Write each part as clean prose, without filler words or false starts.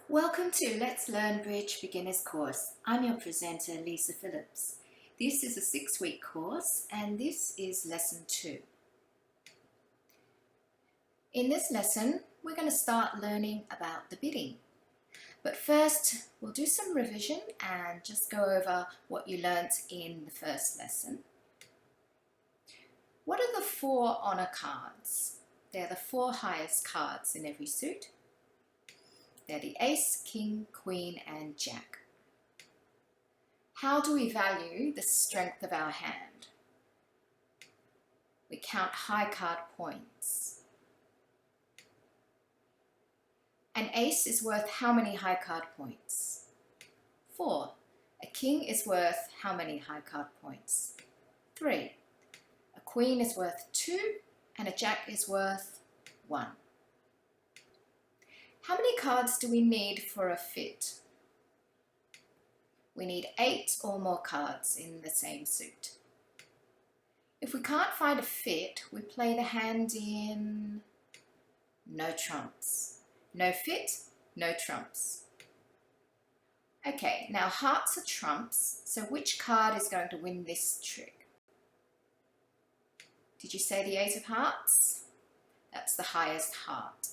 Welcome to Let's Learn Bridge Beginners course. I'm your presenter, Lisa Phillips. This is a 6-week course and this is lesson 2. In this lesson, we're going to start learning about the bidding. But first, we'll do some revision and just go over what you learnt in the first lesson. What are the 4 honor cards? They're the 4 highest cards in every suit. They're the ace, king, queen, and jack. How do we value the strength of our hand? We count high card points. An ace is worth how many high card points? 4. A king is worth how many high card points? 3. A queen is worth 2, and a jack is worth 1. How many cards do we need for a fit? We need 8 or more cards in the same suit. If we can't find a fit, we play the hand in no trumps. No fit, no trumps. Okay, now hearts are trumps, so which card is going to win this trick? Did you say the 8 of hearts? That's the highest heart.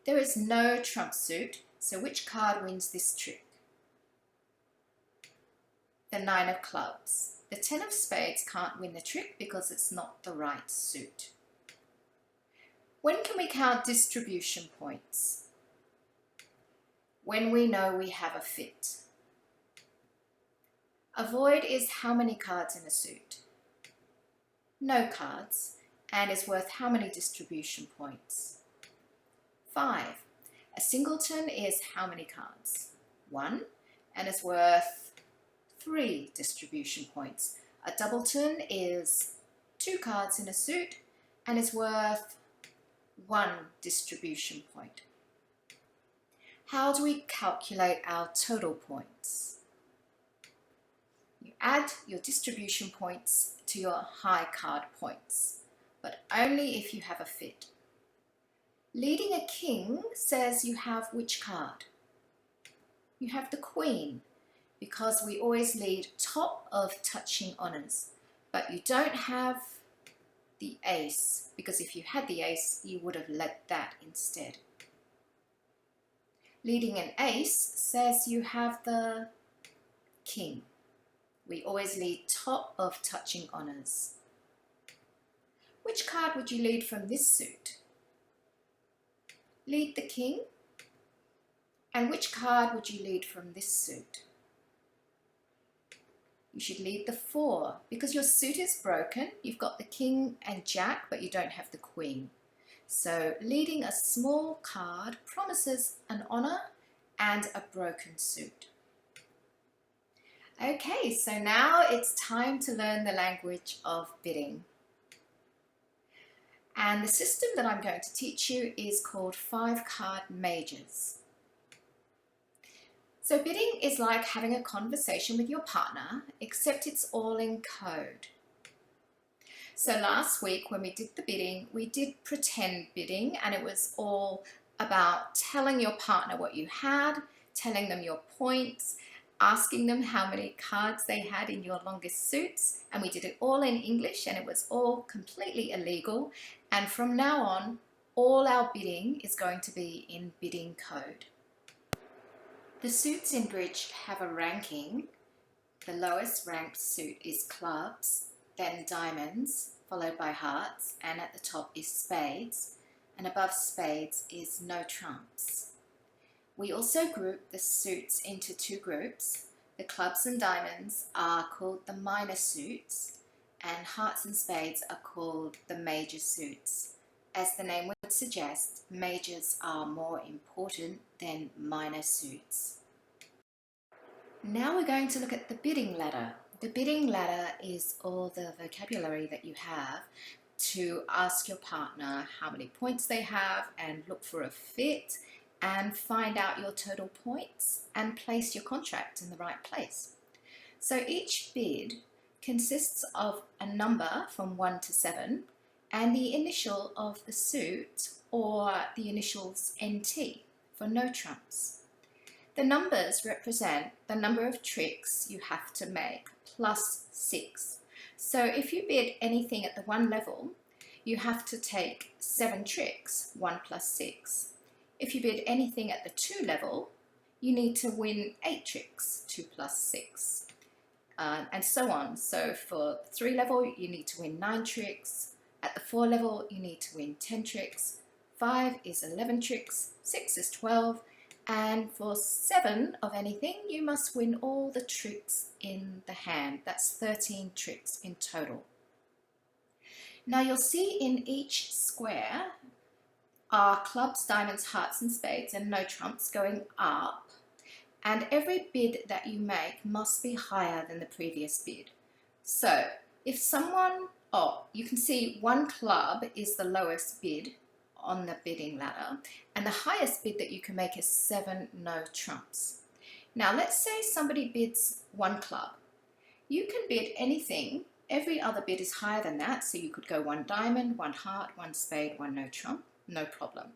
There is no trump suit, so which card wins this trick? The 9 of clubs. The 10 of spades can't win the trick because it's not the right suit. When can we count distribution points? When we know we have a fit. A void is how many cards in a suit? No cards, and is worth how many distribution points? 5. A singleton is how many cards? 1, and is worth 3 distribution points. A doubleton is 2 cards in a suit and is worth 1 distribution point. How do we calculate our total points? You add your distribution points to your high card points, but only if you have a fit. Leading a king says you have which card? You have the queen, because we always lead top of touching honours, but you don't have the ace, because if you had the ace, you would have led that instead. Leading an ace says you have the king. We always lead top of touching honours. Which card would you lead from this suit? Lead the king. And which card would you lead from this suit? You should lead the 4 because your suit is broken. You've got the king and jack, but you don't have the queen. So leading a small card promises an honor and a broken suit. Okay, so now it's time to learn the language of bidding. And the system that I'm going to teach you is called 5-card majors. So bidding is like having a conversation with your partner, except it's all in code. So last week when we did the bidding, we did pretend bidding, and it was all about telling your partner what you had, telling them your points, asking them how many cards they had in your longest suits, and we did it all in English, and it was all completely illegal. And from now on, all our bidding is going to be in bidding code. The suits in bridge have a ranking. The lowest ranked suit is clubs, then diamonds, followed by hearts, and at the top is spades, and above spades is no trumps. We also group the suits into 2 groups. The clubs and diamonds are called the minor suits, and hearts and spades are called the major suits. As the name would suggest, majors are more important than minor suits. Now we're going to look at the bidding ladder. The bidding ladder is all the vocabulary that you have to ask your partner how many points they have and look for a fit and find out your total points and place your contract in the right place. So each bid consists of a number from 1 to 7 and the initial of the suit or the initials NT for no trumps. The numbers represent the number of tricks you have to make, plus 6. So if you bid anything at the 1 level, you have to take 7 tricks, 1 plus 6. If you bid anything at the 2 level, you need to win 8 tricks, 2 plus 6, and so on. So for the 3 level, you need to win 9 tricks. At the 4 level, you need to win 10 tricks. 5 is 11 tricks, 6 is 12, and for 7 of anything, you must win all the tricks in the hand. That's 13 tricks in total. Now you'll see in each square are clubs, diamonds, hearts and spades and no trumps going up, and every bid that you make must be higher than the previous bid. So if someone, you can see 1 club is the lowest bid on the bidding ladder, and the highest bid that you can make is 7 no trumps. Now let's say somebody bids 1 club. You can bid anything. Every other bid is higher than that, so you could go 1 diamond, 1 heart, 1 spade, 1 no trump, no problem.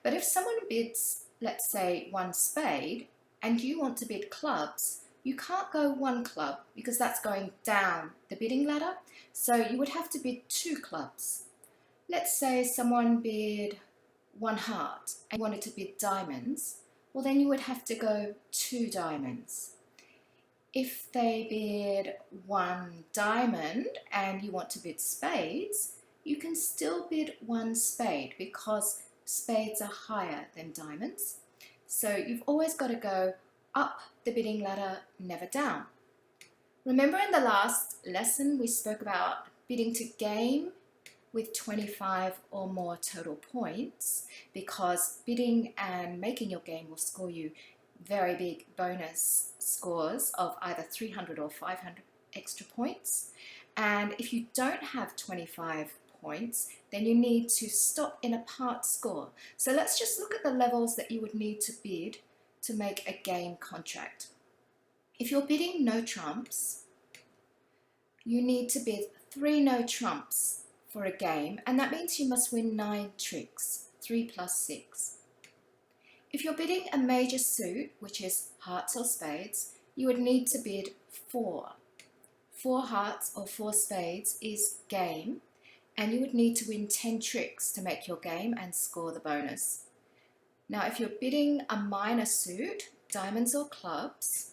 But if someone bids, let's say 1 spade, and you want to bid clubs, you can't go 1 club because that's going down the bidding ladder, so you would have to bid 2 clubs. Let's say someone bid 1 heart and wanted to bid diamonds, well then you would have to go 2 diamonds. If they bid 1 diamond and you want to bid spades, you can still bid 1 spade because spades are higher than diamonds. So you've always got to go up the bidding ladder, never down. Remember in the last lesson we spoke about bidding to game with 25 or more total points, because bidding and making your game will score you very big bonus scores of either 300 or 500 extra points. And if you don't have 25 points, then you need to stop in a part score. So let's just look at the levels that you would need to bid to make a game contract. If you're bidding no trumps, you need to bid 3 no trumps for a game, and that means you must win 9 tricks, 3 plus 6. If you're bidding a major suit, which is hearts or spades, you would need to bid 4. 4 hearts or 4 spades is game, and you would need to win 10 tricks to make your game and score the bonus. Now if you're bidding a minor suit, diamonds or clubs,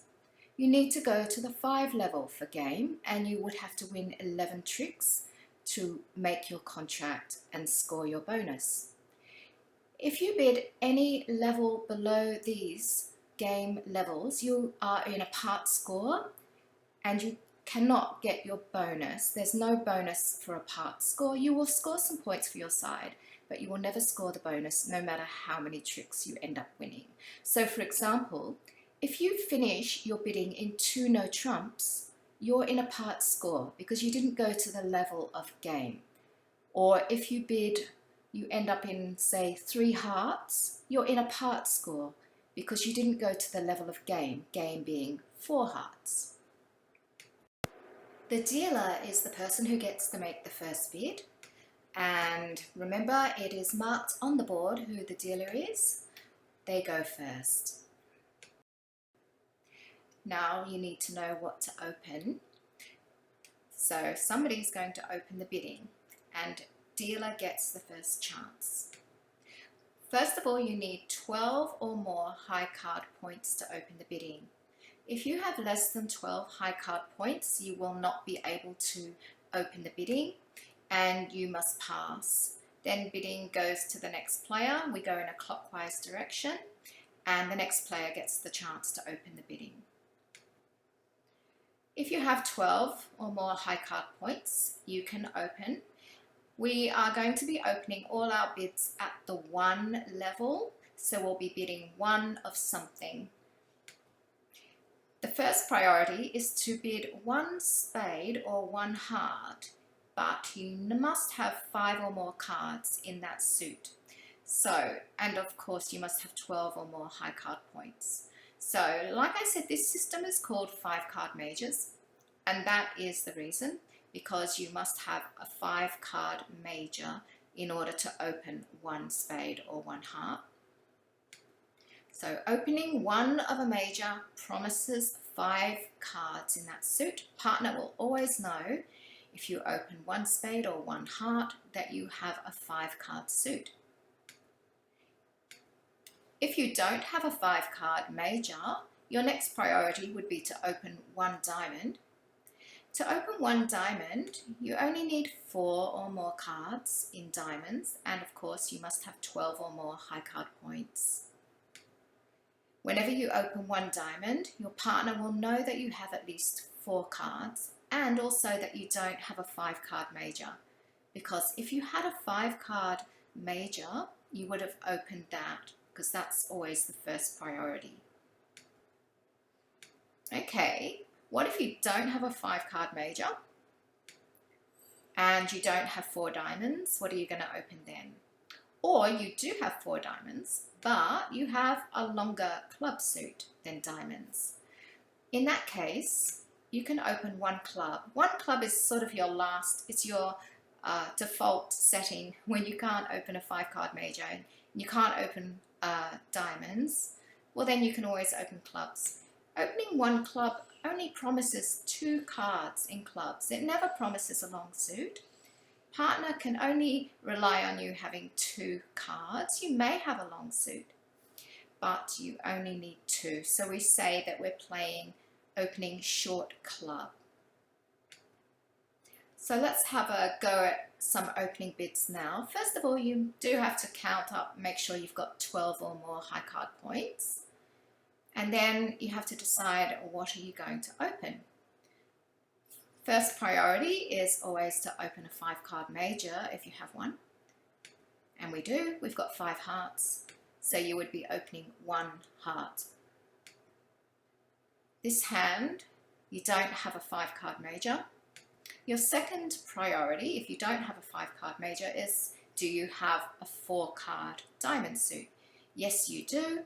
you need to go to the 5 level for game, and you would have to win 11 tricks to make your contract and score your bonus. If you bid any level below these game levels, you are in a part score and you cannot get your bonus. There's no bonus for a part score. You will score some points for your side, but you will never score the bonus no matter how many tricks you end up winning. So for example, if you finish your bidding in 2 no trumps, you're in a part score because you didn't go to the level of game. Or if you bid, you end up in, say, 3 hearts, you're in a part score because you didn't go to the level of game being 4 hearts. The dealer is the person who gets to make the first bid, and remember it is marked on the board who the dealer is. They go first. Now you need to know what to open. So somebody's going to open the bidding and dealer gets the first chance. First of all, you need 12 or more high card points to open the bidding. If you have less than 12 high card points, you will not be able to open the bidding and you must pass. Then bidding goes to the next player. We go in a clockwise direction and the next player gets the chance to open the bidding. If you have 12 or more high card points, you can open. We are going to be opening all our bids at the 1 level, so we'll be bidding 1 of something. The first priority is to bid 1 spade or 1 heart, but you must have 5 or more cards in that suit. So, and of course you must have 12 or more high card points. So, like I said, this system is called 5 card majors, and that is the reason, because you must have a 5 card major in order to open 1 spade or 1 heart. So opening one of a major promises 5 cards in that suit. Partner will always know if you open 1 spade or 1 heart that you have a 5-card suit. If you don't have a 5-card major, your next priority would be to open 1 diamond. To open 1 diamond, you only need 4 or more cards in diamonds, and of course you must have 12 or more high card points. Whenever you open 1 diamond, your partner will know that you have at least 4 cards, and also that you don't have a 5-card major, because if you had a 5-card major, you would have opened that, because that's always the first priority. Okay, what if you don't have a 5-card major and you don't have 4 diamonds? What are you going to open then? Or you do have 4 diamonds, but you have a longer club suit than diamonds. In that case, you can open 1 club. 1 club is sort of your last, it's your default setting when you can't open a 5-card major and you can't open diamonds. Well, then you can always open clubs. Opening 1 club only promises 2 cards in clubs. It never promises a long suit. Partner can only rely on you having 2 cards. You may have a long suit, but you only need 2. So we say that we're playing opening short club. So let's have a go at some opening bids now. First of all, you do have to count up, make sure you've got 12 or more high card points. And then you have to decide what are you going to open. First priority is always to open a 5-card major if you have one. And we do, we've got 5 hearts. So you would be opening 1 heart. This hand, you don't have a 5-card major. Your second priority, if you don't have a 5-card major, is do you have a 4-card diamond suit? Yes, you do.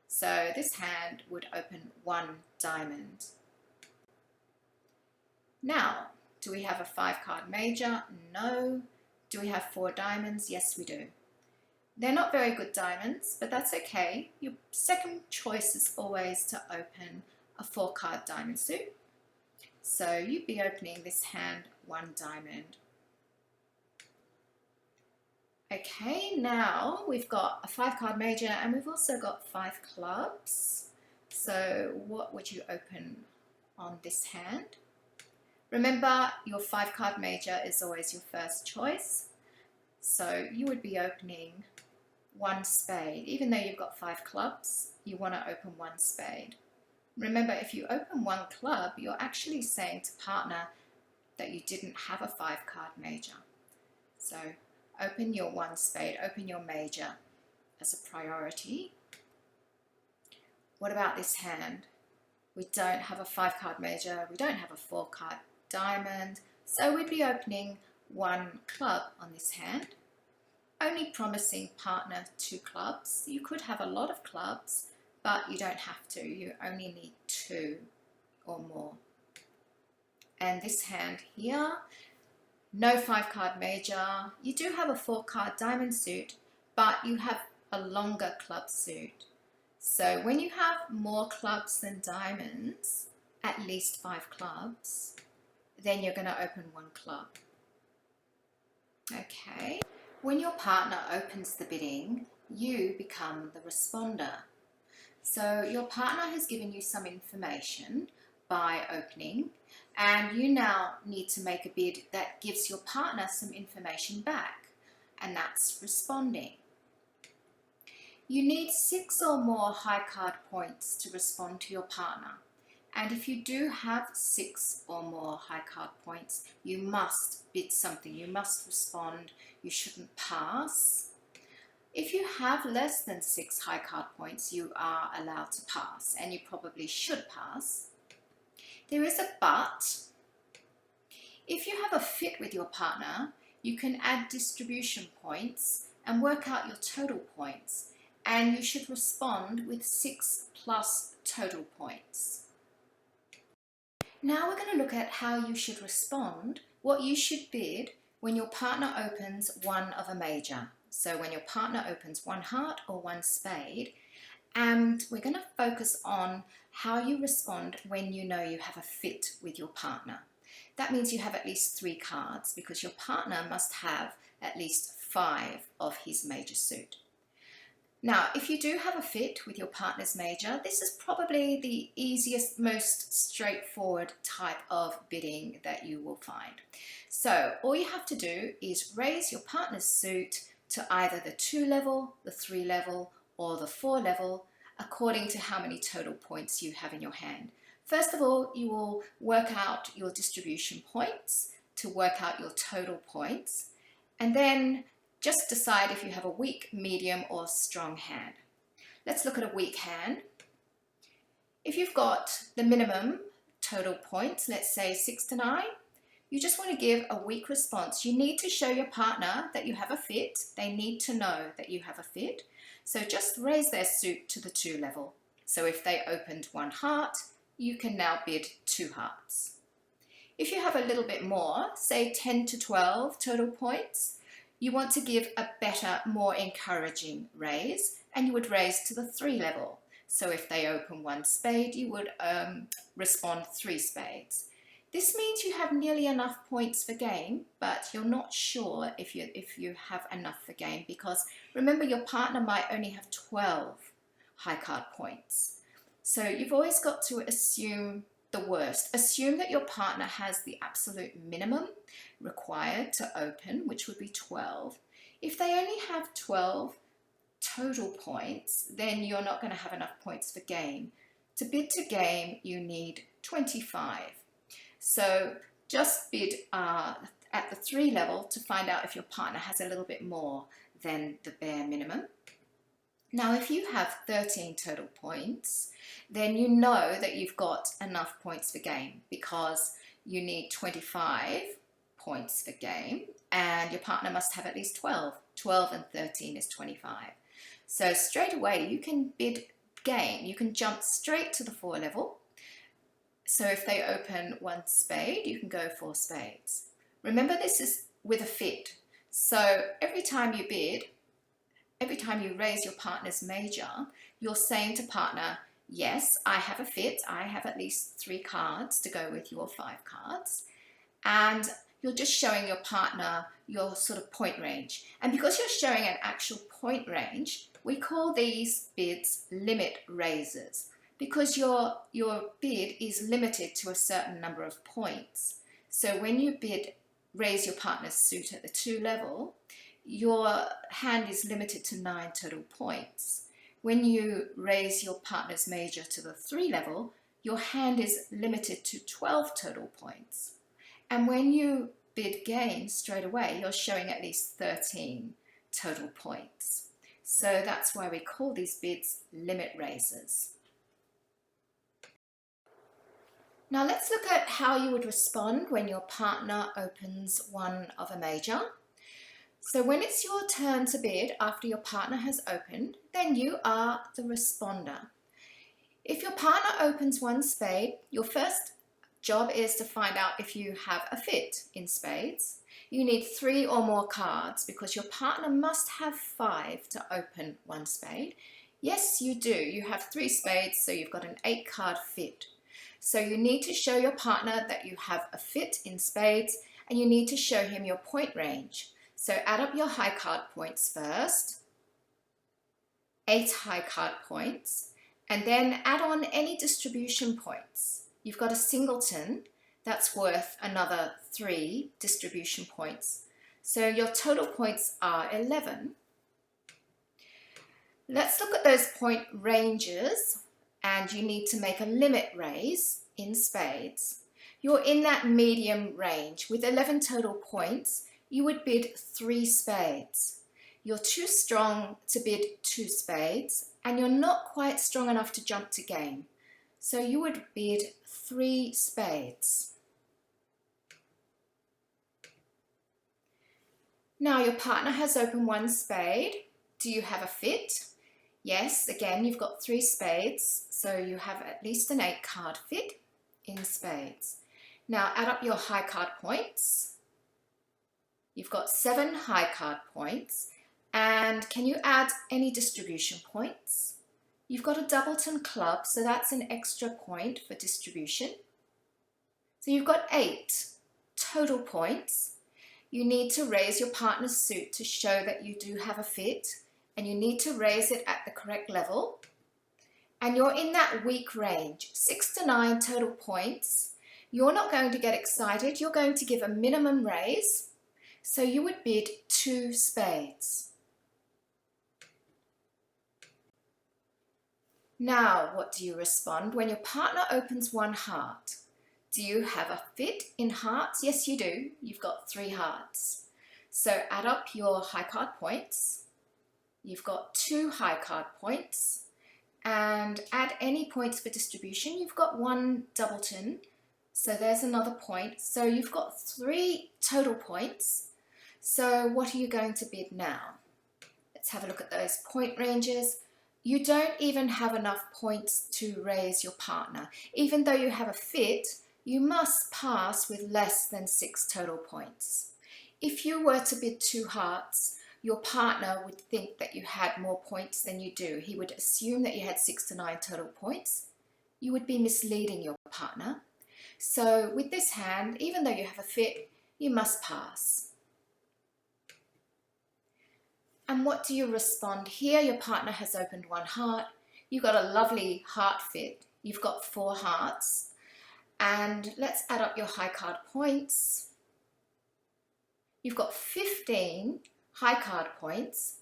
So this hand would open 1 diamond. Now, do we have a 5-card major? No. Do we have 4 diamonds? Yes, we do. They're not very good diamonds, but that's okay. Your second choice is always to open a 4-card diamond suit. So you'd be opening this hand 1 diamond. Okay, now we've got a 5-card major and we've also got 5 clubs. So what would you open on this hand? Remember, your 5-card major is always your first choice. So you would be opening 1 spade. Even though you've got 5 clubs, you want to open 1 spade. Remember, if you open 1 club, you're actually saying to partner that you didn't have a 5-card major. So open your 1 spade, open your major as a priority. What about this hand? We don't have a 5-card major, we don't have a 4-card diamond, so we'd be opening 1 club on this hand, only promising partner 2 clubs. You could have a lot of clubs, but you don't have to. You only need 2 or more. And this hand here, no 5-card major. You do have a 4-card diamond suit, but you have a longer club suit. So when you have more clubs than diamonds, at least 5 clubs, then you're going to open 1 club. Okay. When your partner opens the bidding, you become the responder. So your partner has given you some information by opening, and you now need to make a bid that gives your partner some information back, and that's responding. You need 6 or more high card points to respond to your partner, and if you do have 6 or more high card points, you must bid something, you must respond, you shouldn't pass. If you have less than 6 high card points, you are allowed to pass, and you probably should pass. There is a but. If you have a fit with your partner, you can add distribution points and work out your total points, and you should respond with 6 plus total points. Now we're going to look at how you should respond, what you should bid when your partner opens one of a major. So when your partner opens 1 heart or 1 spade, And we're going to focus on how you respond when you know you have a fit with your partner. That means you have at least 3 cards because your partner must have at least 5 of his major suit. Now, if you do have a fit with your partner's major, this is probably the easiest, most straightforward type of bidding that you will find. So all you have to do is raise your partner's suit to either the 2 level, the 3 level, or the 4 level, according to how many total points you have in your hand. First of all, you will work out your distribution points to work out your total points, and then just decide if you have a weak, medium, or strong hand. Let's look at a weak hand. If you've got the minimum total points, let's say 6 to 9, you just want to give a weak response. You need to show your partner that you have a fit. They need to know that you have a fit. So just raise their suit to the 2 level. So if they opened 1 heart, you can now bid 2 hearts. If you have a little bit more, say 10 to 12 total points, you want to give a better, more encouraging raise, and you would raise to the 3 level. So if they open 1 spade, you would respond 3 spades. This means you have nearly enough points for game, but you're not sure if you have enough for game, because remember, your partner might only have 12 high card points. So you've always got to assume the worst. Assume that your partner has the absolute minimum required to open, which would be 12. If they only have 12 total points, then you're not going to have enough points for game. To bid to game, you need 25. So just bid at the 3 level to find out if your partner has a little bit more than the bare minimum. Now, if you have 13 total points, then you know that you've got enough points for game, because you need 25 points for game and your partner must have at least 12. 12 and 13 is 25. So straight away you can bid game. You can jump straight to the 4 level. So if they open 1 spade, you can go 4 spades. Remember, this is with a fit. So every time you bid, every time you raise your partner's major, you're saying to partner, yes, I have a fit. I have at least 3 cards to go with your 5 cards. And you're just showing your partner your sort of point range. And because you're showing an actual point range, we call these bids limit raises, because your bid is limited to a certain number of points. So when you raise your partner's suit at the 2 level, your hand is limited to 9 total points. When you raise your partner's major to the 3 level, your hand is limited to 12 total points. And when you bid game straight away, you're showing at least 13 total points. So that's why we call these bids limit raises. Now let's look at how you would respond when your partner opens one of a major. So when it's your turn to bid after your partner has opened, then you are the responder. If your partner opens 1 spade, your first job is to find out if you have a fit in spades. You need 3 or more cards because your partner must have 5 to open 1 spade. Yes, you do. You have 3 spades, so you've got an 8 card fit. So you need to show your partner that you have a fit in spades, and you need to show him your point range. So add up your high card points first, 8 high card points, and then add on any distribution points. You've got a singleton that's worth another 3 distribution points. So your total points are 11. Let's look at those point ranges, and you need to make a limit raise in spades. You're in that medium range. With 11 total points, you would bid 3 spades. You're too strong to bid 2 spades, and you're not quite strong enough to jump to game. So you would bid 3 spades. Now your partner has opened 1 spade. Do you have a fit? Yes, again, you've got 3 spades, so you have at least an 8 card fit in spades. Now add up your high card points. You've got 7 high card points, and can you add any distribution points? You've got a doubleton club, so that's an extra point for distribution. So you've got 8 total points. You need to raise your partner's suit to show that you do have a fit, and you need to raise it at the correct level. And you're in that weak range, 6 to 9 total points. You're not going to get excited, you're going to give a minimum raise. So you would bid 2 spades. Now, what do you respond when your partner opens 1 heart? Do you have a fit in hearts? Yes, you do. You've got 3 hearts. So add up your high card points. You've got 2 high card points. And add any points for distribution. You've got 1 doubleton. So there's another point. So you've got 3 total points. So what are you going to bid now? Let's have a look at those point ranges. You don't even have enough points to raise your partner. Even though you have a fit, you must pass with less than 6 total points. If you were to bid 2 hearts, your partner would think that you had more points than you do. He would assume that you had 6 to 9 total points. You would be misleading your partner. So with this hand, even though you have a fit, you must pass. And what do you respond here? Your partner has opened 1 heart. You've got a lovely heart fit. You've got 4 hearts. And let's add up your high card points. You've got 15 high card points.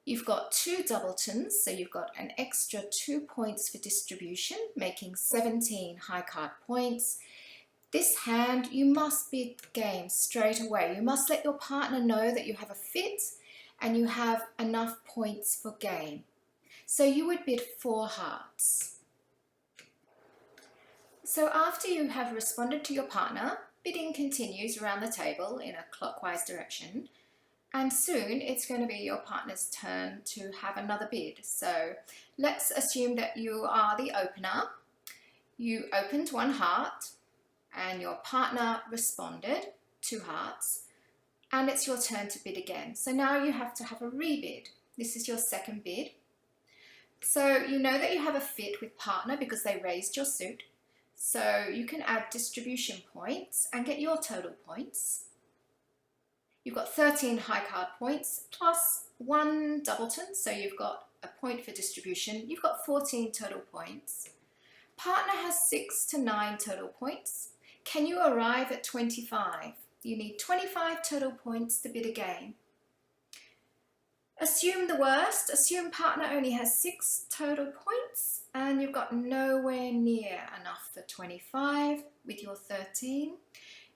You've got 2 doubletons, so you've got an extra 2 points for distribution, making 17 high card points. This hand, you must bid game straight away. You must let your partner know that you have a fit and you have enough points for game. So you would bid 4 hearts. So after you have responded to your partner, bidding continues around the table in a clockwise direction, and soon it's going to be your partner's turn to have another bid. So let's assume that you are the opener. You opened 1 heart and your partner responded 2 hearts, and it's your turn to bid again. So now you have to have a rebid. This is your second bid. So you know that you have a fit with partner because they raised your suit. So you can add distribution points and get your total points. You've got 13 high card points plus 1 doubleton, so you've got a point for distribution. You've got 14 total points. Partner has 6 to 9 total points. Can you arrive at 25? You need 25 total points to bid again. Assume the worst. Assume partner only has 6 total points and you've got nowhere near enough for 25 with your 13.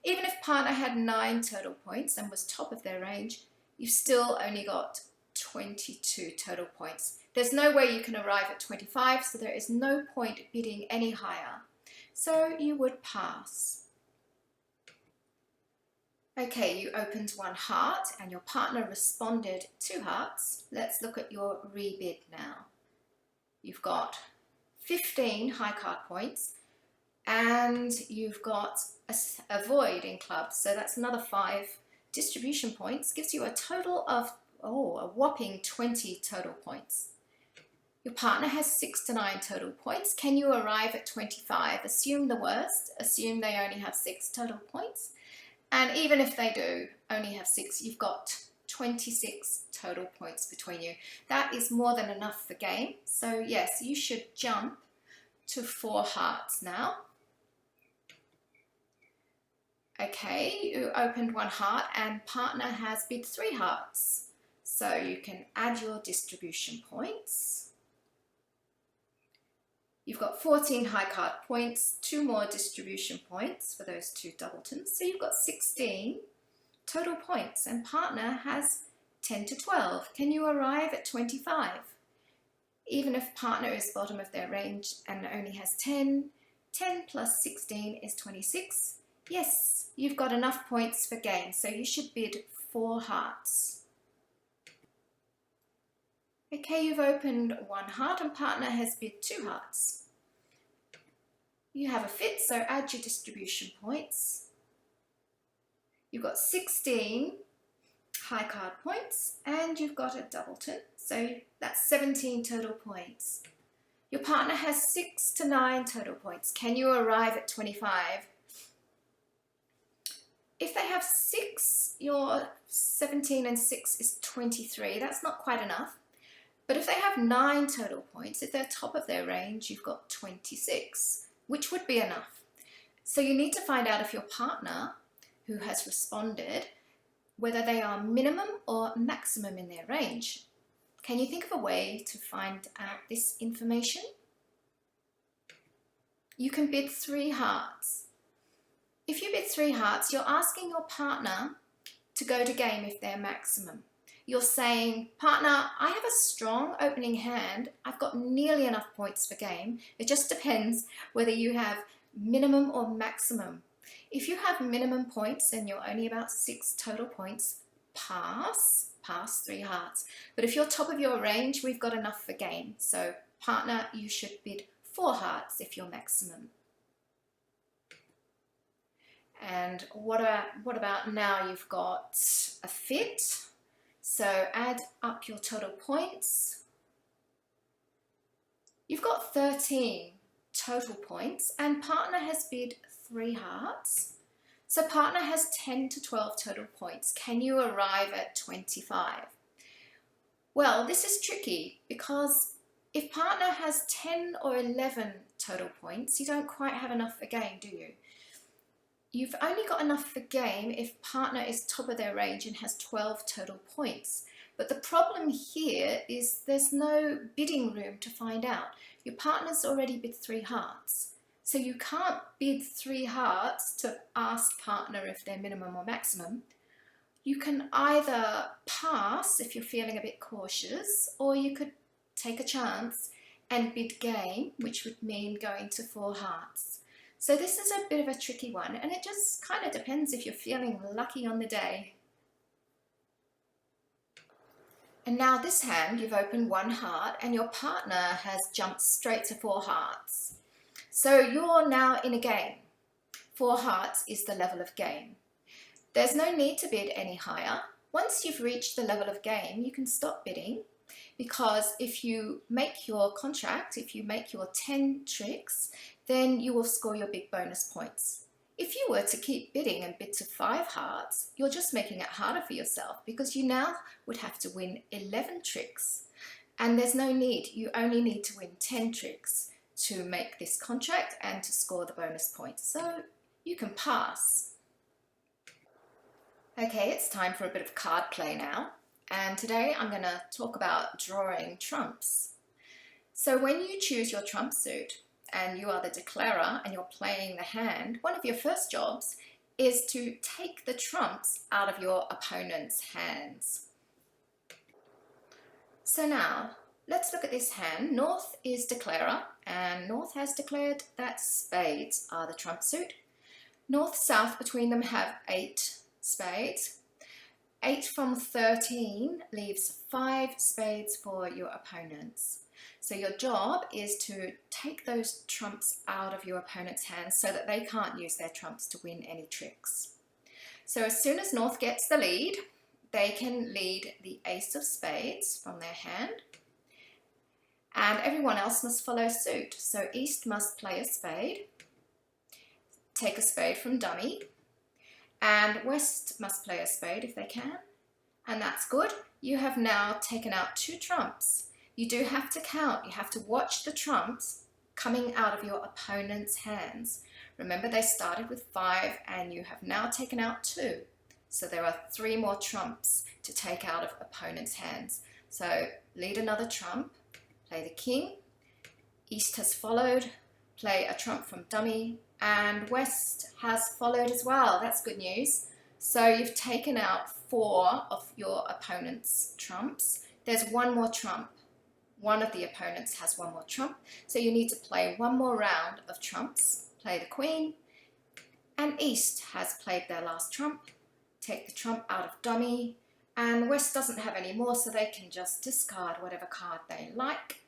Even if partner had 9 total points and was top of their range, you've still only got 22 total points. There's no way you can arrive at 25, so there is no point bidding any higher. So you would pass. Okay, you opened 1 heart and your partner responded 2 hearts. Let's look at your rebid now. You've got 15 high card points and you've got a void in clubs, so that's another 5 distribution points. Gives you a total of, a whopping 20 total points. Your partner has 6 to 9 total points. Can you arrive at 25? Assume the worst. Assume they only have 6 total points. And even if they do only have 6, you've got 26 total points between you. That is more than enough for game. So yes, you should jump to 4 hearts now. Okay, you opened 1 heart and partner has bid 3 hearts. So you can add your distribution points. You've got 14 high card points, 2 more distribution points for those 2 doubletons. So you've got 16 total points and partner has 10 to 12. Can you arrive at 25? Even if partner is bottom of their range and only has 10, 10 plus 16 is 26. Yes, you've got enough points for game, so you should bid 4 hearts. Okay, you've opened 1 heart and partner has bid 2 hearts. You have a fit, so add your distribution points. You've got 16 high card points and you've got a doubleton, so that's 17 total points. Your partner has 6 to 9 total points. Can you arrive at 25? If they have 6, your 17 and 6 is 23. That's not quite enough. But if they have 9 total points, if they're top of their range, you've got 26, which would be enough. So you need to find out if your partner who has responded, whether they are minimum or maximum in their range. Can you think of a way to find out this information? You can bid 3 hearts. If you bid 3 hearts, you're asking your partner to go to game if they're maximum. You're saying, partner, I have a strong opening hand. I've got nearly enough points for game. It just depends whether you have minimum or maximum. If you have minimum points and you're only about 6 total points, pass 3 hearts. But if you're top of your range, we've got enough for game. So partner, you should bid 4 hearts if you're maximum. And what about now you've got a fit? So add up your total points. You've got 13 total points and partner has bid 3 hearts. So partner has 10 to 12 total points. Can you arrive at 25? Well, this is tricky because if partner has 10 or 11 total points, you don't quite have enough for game, do you? You've only got enough for game if partner is top of their range and has 12 total points. But the problem here is there's no bidding room to find out. Your partner's already bid 3 hearts. So you can't bid 3 hearts to ask partner if they're minimum or maximum. You can either pass if you're feeling a bit cautious, or you could take a chance and bid game, which would mean going to 4 hearts. So this is a bit of a tricky one, and it just kind of depends if you're feeling lucky on the day. And now this hand, you've opened 1 heart and your partner has jumped straight to 4 hearts. So you're now in a game. 4 hearts is the level of game. There's no need to bid any higher. Once you've reached the level of game, you can stop bidding, because if you make your contract, if you make your 10 tricks, then you will score your big bonus points. If you were to keep bidding and bid to 5 hearts, you're just making it harder for yourself, because you now would have to win 11 tricks. And there's no need, you only need to win 10 tricks to make this contract and to score the bonus points. So you can pass. Okay, it's time for a bit of card play now. And today I'm going to talk about drawing trumps. So when you choose your trump suit and you are the declarer and you're playing the hand, one of your first jobs is to take the trumps out of your opponent's hands. So now, let's look at this hand. North is declarer, and North has declared that spades are the trump suit. North, South between them have 8 spades. 8 from 13 leaves 5 spades for your opponents. So your job is to take those trumps out of your opponent's hands so that they can't use their trumps to win any tricks. So as soon as North gets the lead, they can lead the ace of spades from their hand, and everyone else must follow suit. So East must play a spade, take a spade from dummy, and West must play a spade if they can, and that's good. You have now taken out 2 trumps. You do have to count, you have to watch the trumps coming out of your opponent's hands. Remember, they started with 5 and you have now taken out 2. So there are 3 more trumps to take out of opponent's hands. So lead another trump, play the king, East has followed, play a trump from dummy, and West has followed as well. That's good news. So you've taken out 4 of your opponent's trumps. There's 1 more trump. One of the opponents has 1 more trump. So you need to play 1 more round of trumps. Play the queen, and East has played their last trump. Take the trump out of dummy, and West doesn't have any more, so they can just discard whatever card they like.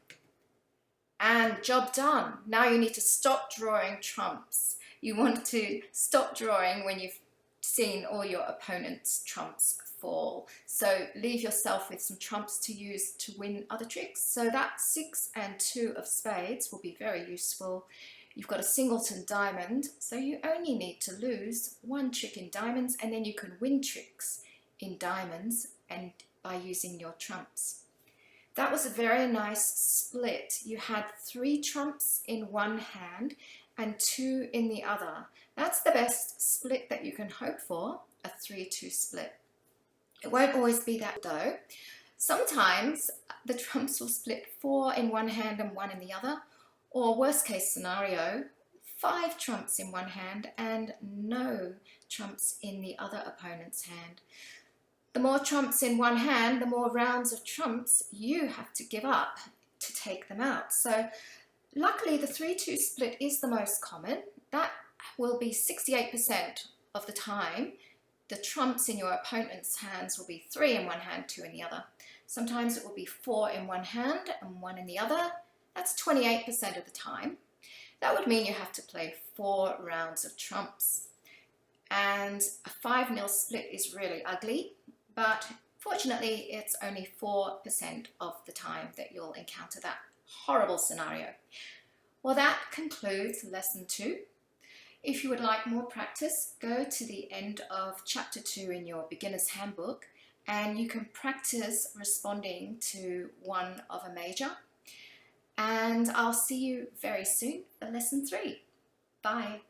And job done. Now you need to stop drawing trumps. You want to stop drawing when you've seen all your opponent's trumps fall. So leave yourself with some trumps to use to win other tricks. So that 6 and 2 of spades will be very useful. You've got a singleton diamond, so you only need to lose one trick in diamonds, and then you can win tricks in diamonds and by using your trumps. That was a very nice split. You had 3 trumps in one hand and 2 in the other. That's the best split that you can hope for, a 3-2 split. It won't always be that though. Sometimes the trumps will split 4 in one hand and 1 in the other, or worst case scenario, 5 trumps in one hand and no trumps in the other opponent's hand. The more trumps in one hand, the more rounds of trumps you have to give up to take them out. So luckily the 3-2 split is the most common. That will be 68% of the time. The trumps in your opponent's hands will be 3 in one hand, 2 in the other. Sometimes it will be 4 in one hand and 1 in the other. That's 28% of the time. That would mean you have to play 4 rounds of trumps. And a 5-0 split is really ugly, but fortunately it's only 4% of the time that you'll encounter that horrible scenario. Well, that concludes lesson 2. If you would like more practice, go to the end of chapter 2 in your beginner's handbook and you can practice responding to one of a major. And I'll see you very soon for lesson 3. Bye.